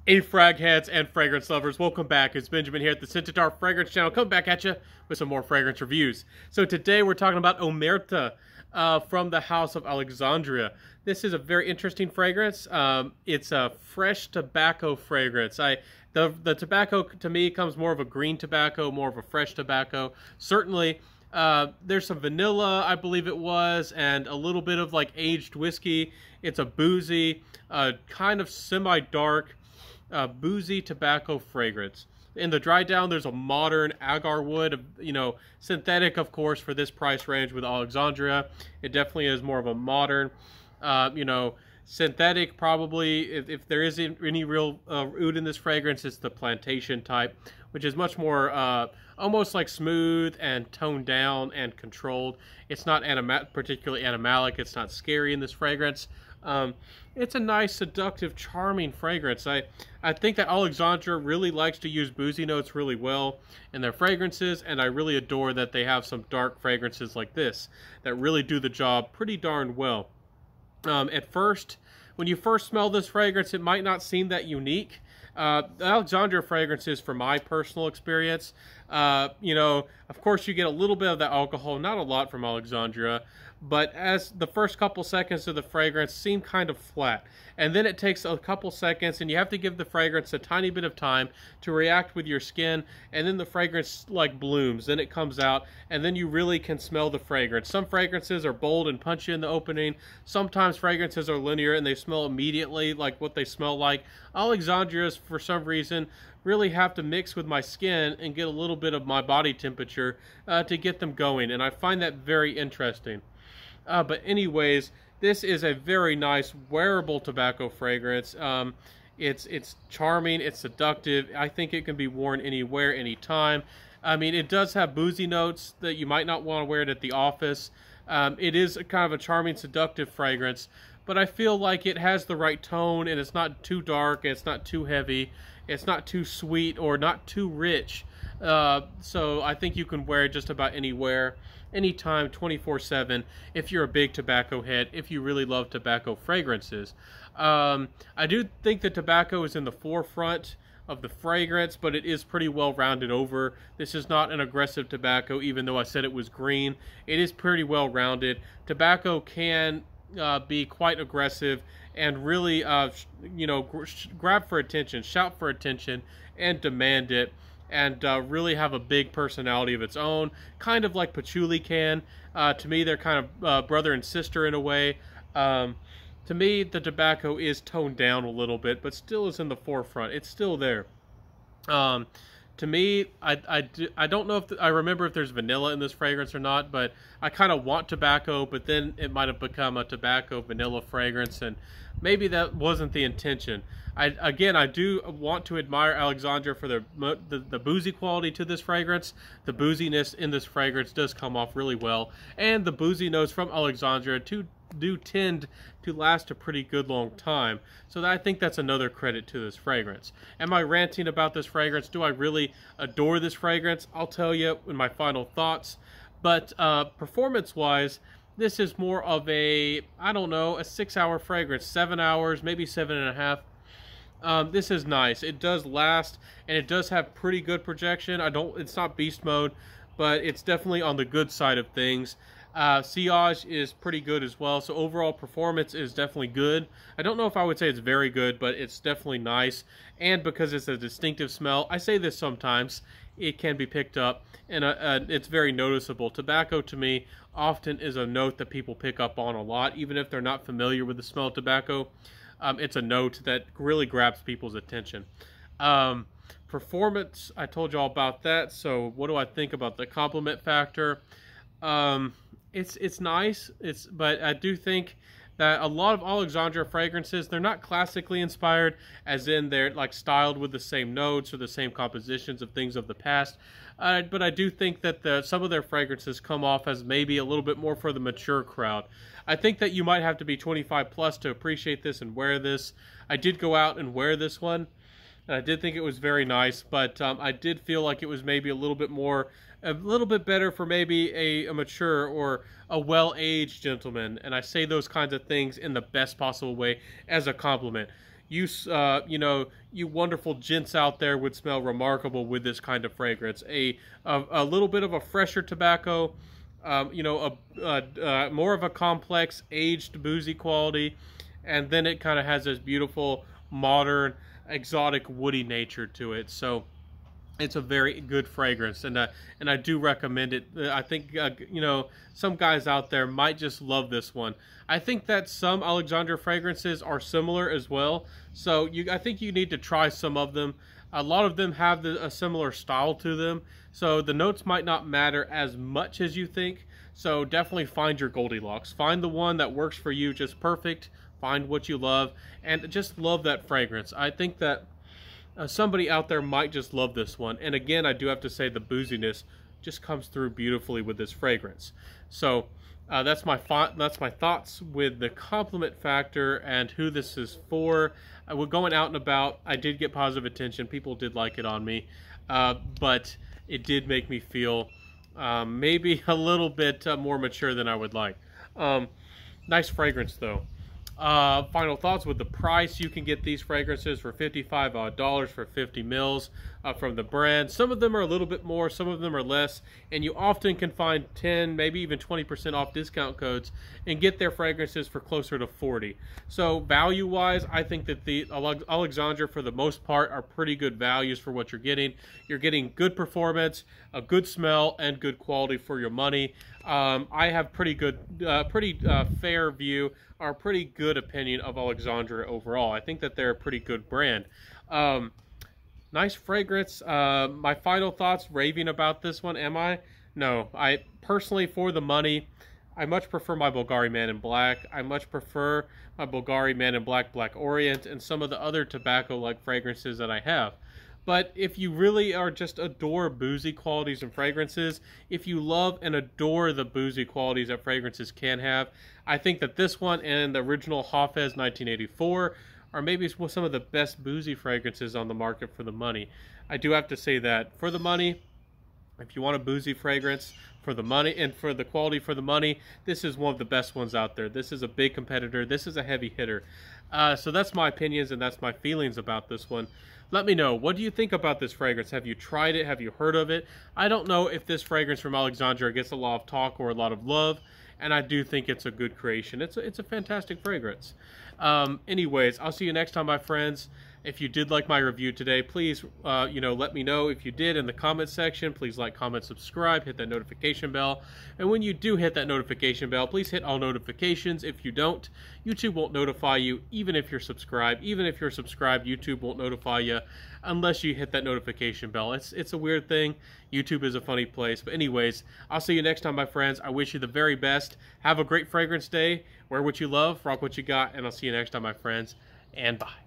Hey frag heads and fragrance lovers, welcome back. It's Benjamin here at the Sensual Fragrance channel. Come back at you with some more fragrance reviews. So today we're talking about Omerta from the house of Alexandria. This is a very interesting fragrance. It's a fresh tobacco fragrance. The tobacco to me comes more of a green tobacco, more of a fresh tobacco. Certainly there's some vanilla, I believe it was, and a little bit of like aged whiskey. It's a boozy, kind of semi-dark, boozy tobacco fragrance. In the dry down, there's a modern agar wood, synthetic, of course, for this price range with Alexandria. It definitely is more of a modern, synthetic, probably. If there is any real oud in this fragrance, it's the plantation type, which is much more almost like smooth and toned down and controlled. It's not particularly animalic. It's not scary in this fragrance. It's a nice, seductive, charming fragrance. I think that Alexandria really likes to use boozy notes really well in their fragrances, and I really adore that they have some dark fragrances like this that really do the job pretty darn well. At first, when you first smell this fragrance, it might not seem that unique. The Alexandria fragrances, from my personal experience, of course you get a little bit of the alcohol, not a lot from Alexandria, but as the first couple seconds of the fragrance seem kind of flat. And then it takes a couple seconds, and you have to give the fragrance a tiny bit of time to react with your skin, and then the fragrance like blooms, then it comes out, and then you really can smell the fragrance. Some fragrances are bold and punchy in the opening. Sometimes fragrances are linear and they smell immediately like what they smell like. Alexandria's, for some reason, really have to mix with my skin and get a little bit of my body temperature to get them going, and I find that very interesting. But anyways, this is a very nice wearable tobacco fragrance. It's charming, it's seductive. I think it can be worn anywhere, anytime. I mean, it does have boozy notes that you might not want to wear it at the office. It is kind of a charming, seductive fragrance, but I feel like it has the right tone, and it's not too dark, it's not too heavy, it's not too sweet or not too rich. So I think you can wear it just about anywhere, anytime, 24/7, if you're a big tobacco head, if you really love tobacco fragrances. I do think the tobacco is in the forefront of the fragrance, but it is pretty well rounded over. This is not an aggressive tobacco, even though I said it was green. It is pretty well rounded. Tobacco can be quite aggressive and really, grab for attention, shout for attention, and demand it, and really have a big personality of its own, kind of like patchouli can. To me, they're kind of brother and sister in a way. To me, the tobacco is toned down a little bit, but still is in the forefront. It's still there. To me, I don't know if I remember if there's vanilla in this fragrance or not, but I kind of want tobacco, but then it might have become a tobacco vanilla fragrance, and maybe that wasn't the intention. I do want to admire Alexandria for the boozy quality to this fragrance. The booziness in this fragrance does come off really well, and the boozy notes from Alexandria do tend to last a pretty good long time. So I think that's another credit to this fragrance. Am I ranting about this fragrance? Do I really adore this fragrance? I'll tell you in my final thoughts. But performance-wise, this is more of a 6-hour fragrance, 7 hours, maybe 7.5. This is nice. It does last, and it does have pretty good projection. It's not beast mode, but it's definitely on the good side of things. Sillage is pretty good as well, so overall performance is definitely good. I don't know if I would say it's very good, but it's definitely nice, and because it's a distinctive smell, I say this sometimes, it can be picked up, and it's very noticeable. Tobacco, to me, often is a note that people pick up on a lot, even if they're not familiar with the smell of tobacco. It's a note that really grabs people's attention. Performance, I told you all about that, so what do I think about the compliment factor? It's nice, but I do think that a lot of Alexandria fragrances, they're not classically inspired, as in they're like styled with the same notes or the same compositions of things of the past. But I do think that some of their fragrances come off as maybe a little bit more for the mature crowd. I think that you might have to be 25 plus to appreciate this and wear this. I did go out and wear this one, and I did think it was very nice, but I did feel like it was maybe a little bit better for maybe a mature or a well-aged gentleman, and I say those kinds of things in the best possible way as a compliment. you know, you wonderful gents out there would smell remarkable with this kind of fragrance. A little bit of a fresher tobacco, you know, more of a complex, aged, boozy quality, and then it kind of has this beautiful, modern, exotic, woody nature to it. So it's a very good fragrance, and I do recommend it. I think you know, some guys out there might just love this one. I think that some Alexandria fragrances are similar as well, so I think you need to try some of them. A lot of them have a similar style to them, so the notes might not matter as much as you think. So definitely find your Goldilocks. Find the one that works for you just perfect. Find what you love, and just love that fragrance. I think that somebody out there might just love this one. And again, I do have to say the booziness just comes through beautifully with this fragrance. So that's my thoughts with the compliment factor and who this is for. We're going out and about. I did get positive attention. People did like it on me, but it did make me feel maybe a little bit more mature than I would like. Nice fragrance though. Final thoughts with the price. You can get these fragrances for $55 for 50 mils from the brand. Some of them are a little bit more, some of them are less, and you often can find 10, maybe even 20% off discount codes and get their fragrances for closer to 40. So value-wise, I think that the Alexandria, for the most part, are pretty good values for what you're getting. You're getting good performance, a good smell, and good quality for your money. I have pretty fair view, or pretty good opinion of Alexandria overall. I think that they're a pretty good brand. Nice fragrance. My final thoughts, raving about this one, am I? No. I personally, for the money, I much prefer my Bulgari Man in Black. I much prefer my Bulgari Man in Black, Black Orient, and some of the other tobacco-like fragrances that I have. But if you really are just adore boozy qualities and fragrances, if you love and adore the boozy qualities that fragrances can have, I think that this one and the original Hafez 1984 are maybe some of the best boozy fragrances on the market for the money. I do have to say that for the money, if you want a boozy fragrance for the money and for the quality for the money, this is one of the best ones out there. This is a big competitor. This is a heavy hitter. So that's my opinions and that's my feelings about this one. Let me know, what do you think about this fragrance? Have you tried it? Have you heard of it? I don't know if this fragrance from Alexandria gets a lot of talk or a lot of love, and I do think it's a good creation. It's a fantastic fragrance. Anyways, I'll see you next time, my friends. If you did like my review today, please, you know, let me know if you did in the comment section. Please like, comment, subscribe, hit that notification bell. And when you do hit that notification bell, please hit all notifications. If you don't, YouTube won't notify you, even if you're subscribed. Even if you're subscribed, YouTube won't notify you unless you hit that notification bell. It's a weird thing. YouTube is a funny place. But anyways, I'll see you next time, my friends. I wish you the very best. Have a great fragrance day. Wear what you love, rock what you got, and I'll see you next time, my friends. And bye.